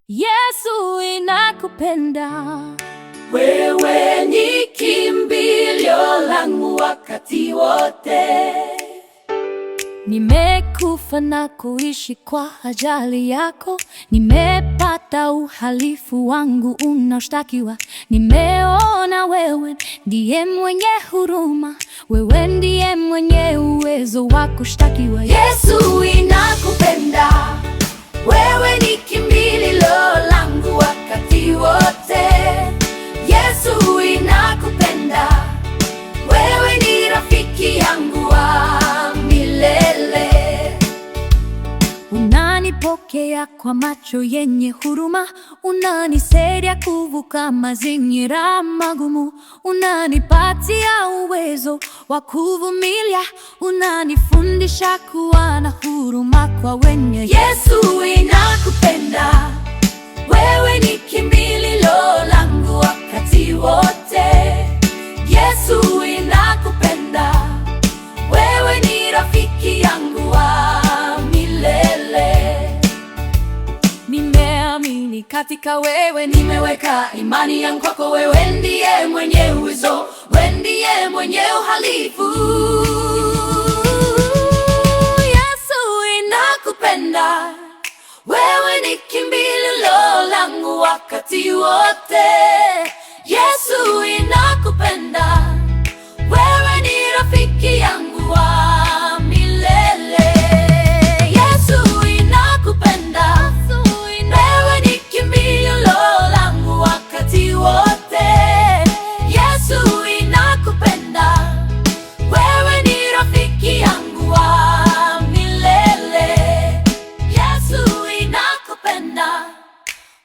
Yesu inakupenda. Wewe ni kimbilio langu wakati wote. Nimekufa na kuishi kwa ajali yako. Nimepata uhalifu wangu unaoshtakiwa. Nimeona wewe ndiye mwenye huruma. Wewe ndiye mwenye uwezo wa kushtakiwa. Yesu inakupenda. Wewe ni kimbilio langu wakati wote. Yesu inakupenda. Wewe ni rafiki yangu wa milele. Unanipokea kwa macho yenye huruma. Unanisaidia kuvuka mazingira magumu. Unanipatia uwezo wa kuvumilia. Unanifundisha kuwa na huruma kwa wenye. Yesu inakupenda. Wewe ni kimbilio langu wakati wote. Yesu inakupenda. Wewe ni rafiki yangu wa milele. Nimeamini katika wewe, nimeweka imani yangu kwako. Wewe ndiye mwenye uwezo, wewe ndiye mwenye uhalifu. Yesu inakupenda. Wewe ni kimbilio langu wakati wote. Yesu inakupenda. Wewe ni rafiki yangu wa milele. Yesu inakupenda. Wewe ni kimbilio langu wakati wote. Yesu inakupenda. Wewe ni rafiki yangu wa milele. Yesu inakupenda.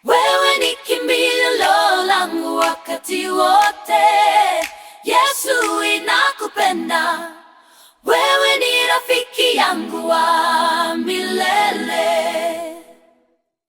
Wewe ni kimbilio langu wakati wote.